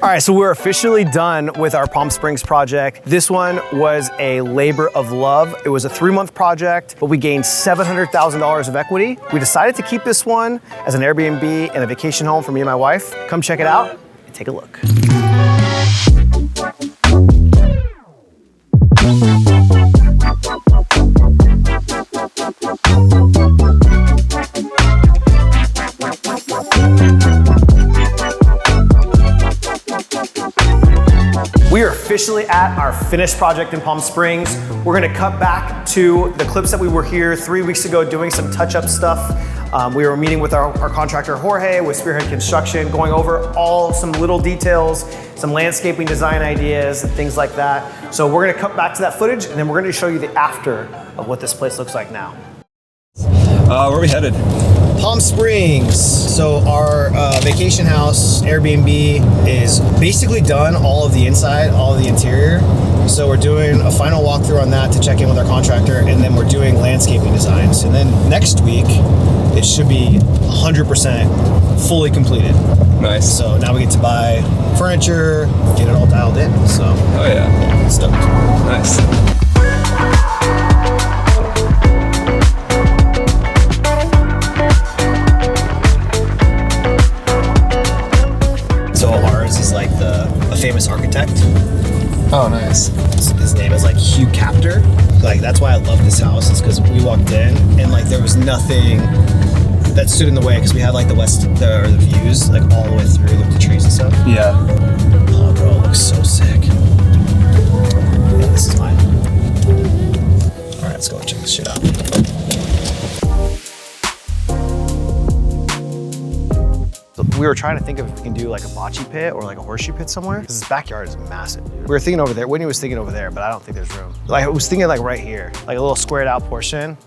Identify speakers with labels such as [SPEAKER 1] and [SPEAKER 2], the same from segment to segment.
[SPEAKER 1] All right, so we're officially done with our Palm Springs project. This one was a labor of love. It was a 3-month project, but we gained $700,000 of equity. We decided to keep this one as an Airbnb and a vacation home for me and my wife. Come check it out and take a look. We are officially at our finished project in Palm Springs. We're gonna cut back to the clips that we were here 3 weeks ago doing some touch-up stuff. We were meeting with our contractor Jorge with Spearhead Construction, going over some little details, some landscaping design ideas and things like that. So we're gonna cut back to that footage and then we're gonna show you the after of what this place looks like now.
[SPEAKER 2] Where are we headed?
[SPEAKER 1] Palm Springs. So our vacation house, Airbnb, is basically done, all of the inside, all of the interior. So we're doing a final walkthrough on that to check in with our contractor, and then we're doing landscaping designs. And then next week, it should be 100% fully completed.
[SPEAKER 2] Nice.
[SPEAKER 1] So now we get to buy furniture, get it all dialed in. So,
[SPEAKER 2] oh yeah,
[SPEAKER 1] stoked.
[SPEAKER 2] Nice.
[SPEAKER 1] A famous architect.
[SPEAKER 2] Oh, nice.
[SPEAKER 1] His name is like Hugh Captor. Like that's why I love this house, is because we walked in and like there was nothing that stood in the way, because we had like the views like all the way through, like the trees and stuff.
[SPEAKER 2] Yeah.
[SPEAKER 1] Oh, bro, it looks so sick. Yeah, this is mine. All right, let's go check this shit out. We were trying to think of if we can do like a bocce pit or like a horseshoe pit somewhere, because this backyard is massive, dude. We were thinking over there. Whitney was thinking over there, but I don't think there's room. Like I was thinking like right here, like a little squared out portion,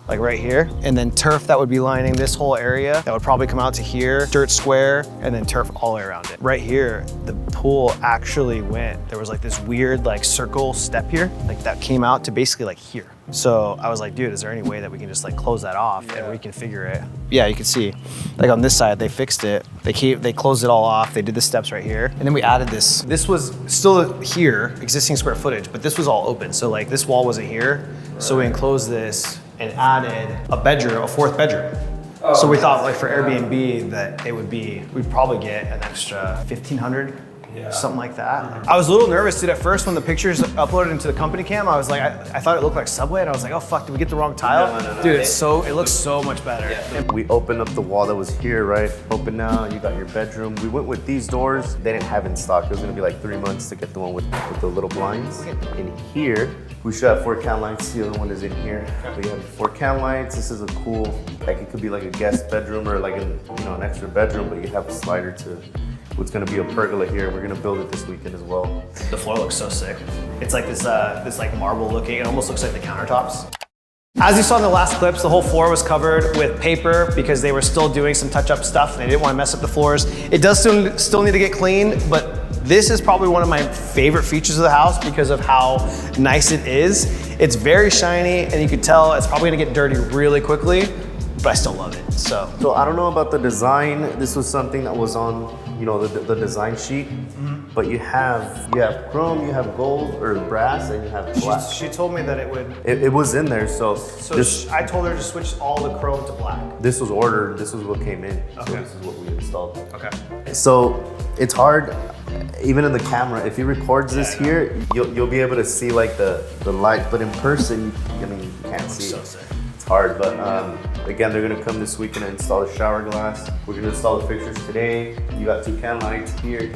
[SPEAKER 1] like right here, and then turf that would be lining this whole area. That would probably come out to here, dirt square, and then turf all the way around it. Right here, the pool actually went. There was like this weird like circle step here, like that came out to basically like here. So I was like, dude, is there any way that we can just like close that off and reconfigure it? Yeah, you can see, like on this side, they fixed it. They closed it all off. They did the steps right here. And then we added this. This was still here, existing square footage, but this was all open. So like this wall wasn't here. Right. So we enclosed this and added a bedroom, a 4th bedroom. Oh, so we thought like for Airbnb that it would be, we'd probably get an extra 1,500. Yeah. Something like that. I was a little nervous, dude, at first when the pictures uploaded into the company cam. I was like, I thought it looked like Subway, and I was like, oh fuck, did we get the wrong tile? No. Dude, it looks so much better.
[SPEAKER 3] Yeah. We opened up the wall that was here, right? Open now, you got your bedroom. We went with these doors. They didn't have in stock. It was gonna be like 3 months to get the one with the little blinds. In here, we should have 4 can lights. The other one is in here. We have 4 can lights. This is a cool, like it could be like a guest bedroom or like an extra bedroom, but you have a slider to what's gonna be a pergola here. We're gonna build it this weekend as well.
[SPEAKER 1] The floor looks so sick. It's like this like marble looking. It almost looks like the countertops. As you saw in the last clips, the whole floor was covered with paper because they were still doing some touch-up stuff and they didn't want to mess up the floors. It does still need to get cleaned, but this is probably one of my favorite features of the house because of how nice it is. It's very shiny and you can tell it's probably gonna get dirty really quickly, but I still love it, so.
[SPEAKER 3] So I don't know about the design. This was something that was on, the design sheet, but you have chrome, you have gold or brass, and you have black.
[SPEAKER 1] She told me that it would.
[SPEAKER 3] It was in there, so.
[SPEAKER 1] I told her to switch all the chrome to black.
[SPEAKER 3] This was ordered, this was what came in,
[SPEAKER 1] okay.
[SPEAKER 3] So this is what we installed.
[SPEAKER 1] Okay.
[SPEAKER 3] So it's hard, even in the camera, if he records this here, you'll be able to see like the light, but in person, you can't see.
[SPEAKER 1] So sick.
[SPEAKER 3] It's hard, but again, they're gonna come this weekend and install the shower glass. We're gonna install the fixtures today. You got 2 can lights here.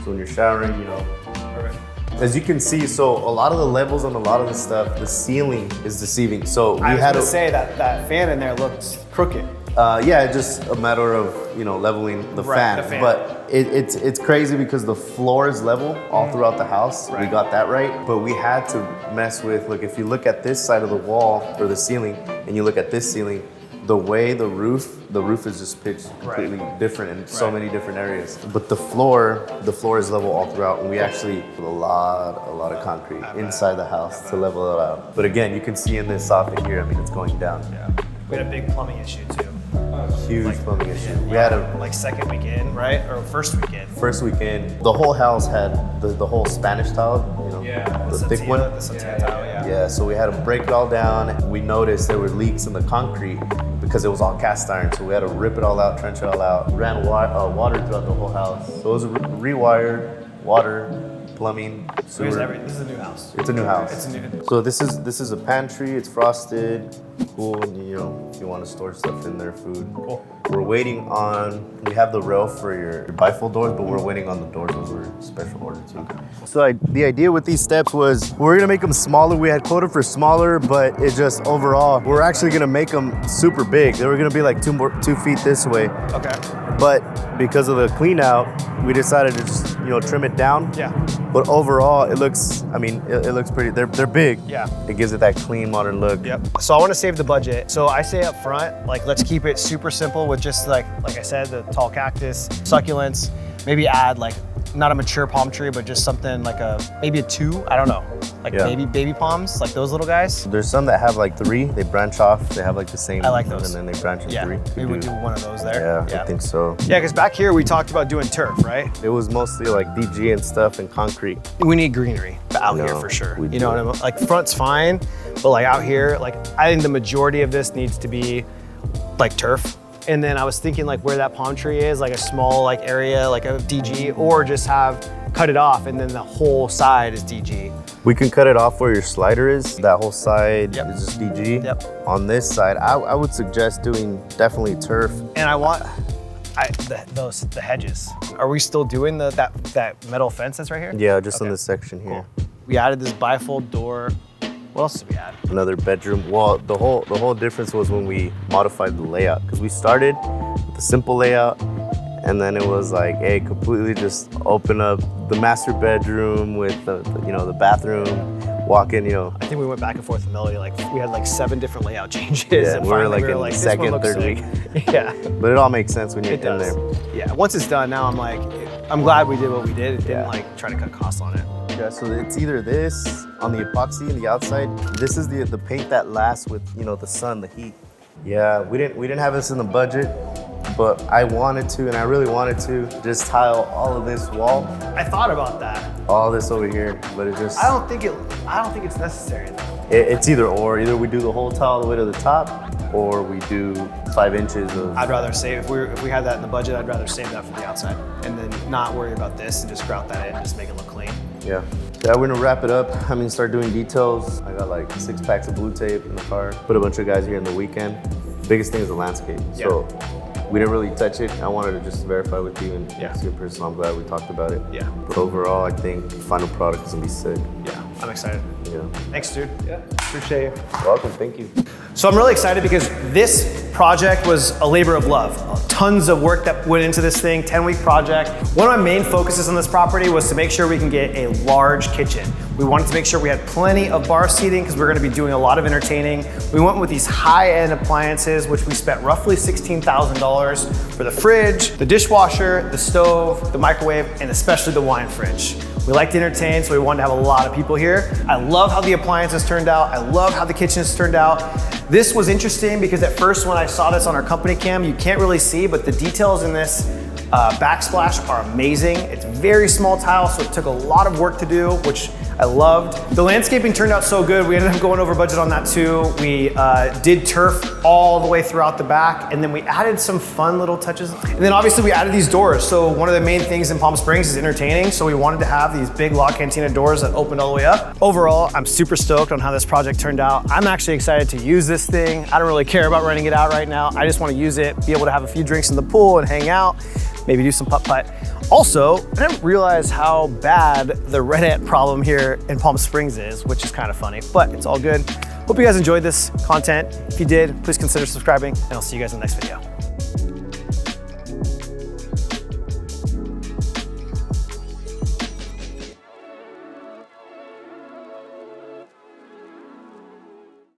[SPEAKER 3] So when you're showering,
[SPEAKER 1] Perfect.
[SPEAKER 3] As you can see, so a lot of the levels on a lot of the stuff, the ceiling is deceiving. So we had to
[SPEAKER 1] say that fan in there looked crooked.
[SPEAKER 3] Yeah, just a matter of leveling the fan. But it's crazy because the floor is level all throughout the house. Right. We got that right, but we had to mess with. Look, if you look at this side of the wall or the ceiling, and you look at this ceiling, the way the roof is just pitched completely different in so many different areas. But the floor is level all throughout, and we actually put a lot of concrete inside the house to level it out. But again, you can see in this soffit here, it's going down.
[SPEAKER 1] Yeah. We had a big plumbing issue too.
[SPEAKER 3] Huge plumbing issue. We had a
[SPEAKER 1] like second weekend, right? Or first weekend.
[SPEAKER 3] first weekend. The whole house had the whole Spanish tile, you know, the thick one.
[SPEAKER 1] The Santina tile,
[SPEAKER 3] Yeah, so we had to break it all down. We noticed there were leaks in the concrete because it was all cast iron. So we had to rip it all out, trench it all out. We ran water throughout the whole house. So it was rewired, water, plumbing, sewer.
[SPEAKER 1] This is a new house.
[SPEAKER 3] It's a new house.
[SPEAKER 1] It's a new.
[SPEAKER 3] So this is a pantry. It's frosted, cool. You know, if you want to store stuff in there, food.
[SPEAKER 1] Cool.
[SPEAKER 3] We're waiting on. We have the rail for your bifold doors, but we're waiting on the doors. Those were special order too. So the idea with these steps was we're gonna make them smaller. We had quoted for smaller, but it just overall we're actually gonna make them super big. They were gonna be like 2 feet this way.
[SPEAKER 1] Okay.
[SPEAKER 3] But because of the clean out, we decided to just, you know, trim it down.
[SPEAKER 1] Yeah.
[SPEAKER 3] But overall, it looks, I mean, it looks pretty, they're big.
[SPEAKER 1] Yeah.
[SPEAKER 3] It gives it that clean, modern look.
[SPEAKER 1] Yep. So I want to save the budget. So I say up front, like, let's keep it super simple with just like I said, the tall cactus, succulents, maybe add like, not a mature palm tree, but just something like maybe a 2, I don't know. Like baby palms, like those little guys.
[SPEAKER 3] There's some that have like 3, they branch off, they have like the same.
[SPEAKER 1] I like those.
[SPEAKER 3] And then they branch in 3.
[SPEAKER 1] Maybe we'll do one of those there.
[SPEAKER 3] Yeah, I think so.
[SPEAKER 1] Yeah, because back here we talked about doing turf, right?
[SPEAKER 3] It was mostly like DG and stuff and concrete.
[SPEAKER 1] We need greenery out here for sure. You know what I mean? Like front's fine, but like out here, like I think the majority of this needs to be like turf. And then I was thinking like where that palm tree is, like a small like area, like a DG, or just cut it off and then the whole side is DG.
[SPEAKER 3] We can cut it off where your slider is. That whole side is just DG.
[SPEAKER 1] Yep.
[SPEAKER 3] On this side, I would suggest doing definitely turf.
[SPEAKER 1] And I want the hedges. Are we still doing that metal fence that's right here?
[SPEAKER 3] Yeah, just on this section here.
[SPEAKER 1] Cool. We added this bifold door. What else did we add?
[SPEAKER 3] Another bedroom. Well, the whole difference was when we modified the layout, because we started with a simple layout, and then it was like, hey, completely just open up the master bedroom with the bathroom, walk in, you know.
[SPEAKER 1] I think we went back and forth with Melody. Like we had like 7 different layout changes.
[SPEAKER 3] Yeah,
[SPEAKER 1] and
[SPEAKER 3] we were like
[SPEAKER 1] finally
[SPEAKER 3] in
[SPEAKER 1] like,
[SPEAKER 3] second, third week.
[SPEAKER 1] Yeah.
[SPEAKER 3] But it all makes sense when you're in there.
[SPEAKER 1] Yeah. Once it's done, now I'm glad we did what we did. It didn't like try to cut costs on it.
[SPEAKER 3] Yeah, so it's either this on the epoxy and the outside. This is the paint that lasts with, you know, the sun, the heat. Yeah, we didn't have this in the budget, but I wanted to, and I really wanted to just tile all of this wall.
[SPEAKER 1] I thought about that.
[SPEAKER 3] All this over here, but it just.
[SPEAKER 1] I don't think it's necessary though.
[SPEAKER 3] It's either or. Either we do the whole tile all the way to the top, or we do 5 inches of.
[SPEAKER 1] I'd rather save if we had that in the budget. I'd rather save that for the outside, and then not worry about this and just grout that in and just make it look clean.
[SPEAKER 3] Yeah. Yeah, we're gonna wrap it up. I mean, start doing details. I got like 6 packs of blue tape in the car. Put a bunch of guys here in the weekend. Biggest thing is the landscape.
[SPEAKER 1] Yeah.
[SPEAKER 3] So we didn't really touch it. I wanted to just verify with you and
[SPEAKER 1] Yeah.
[SPEAKER 3] see in person. I'm glad we talked about it.
[SPEAKER 1] Yeah.
[SPEAKER 3] But overall, I think the final product is gonna be sick.
[SPEAKER 1] Yeah, I'm excited.
[SPEAKER 3] Yeah.
[SPEAKER 1] Thanks, dude. Yeah, appreciate you.
[SPEAKER 3] Welcome. Thank you.
[SPEAKER 1] So I'm really excited because this project was a labor of love. Tons of work that went into this thing, 10-week project. One of my main focuses on this property was to make sure we can get a large kitchen. We wanted to make sure we had plenty of bar seating because we're gonna be doing a lot of entertaining. We went with these high-end appliances, which we spent roughly $16,000 for the fridge, the dishwasher, the stove, the microwave, and especially the wine fridge. We like to entertain, so we wanted to have a lot of people here. I love how the appliances turned out. I love how the kitchen has turned out. This was interesting because at first when I saw this on our company cam, you can't really see, but the details in this backsplash are amazing. It's very small tile, so it took a lot of work to do, which I loved. The landscaping turned out so good, we ended up going over budget on that too. We did turf all the way throughout the back, and then we added some fun little touches. And then obviously we added these doors. So one of the main things in Palm Springs is entertaining, so we wanted to have these big La Cantina doors that opened all the way up. Overall, I'm super stoked on how this project turned out. I'm actually excited to use this thing. I don't really care about renting it out right now. I just want to use it, be able to have a few drinks in the pool and hang out, maybe do some putt-putt. Also, I didn't realize how bad the red ant problem here in Palm Springs is, which is kind of funny, but it's all good. Hope you guys enjoyed this content. If you did, please consider subscribing, and I'll see you guys in the next video.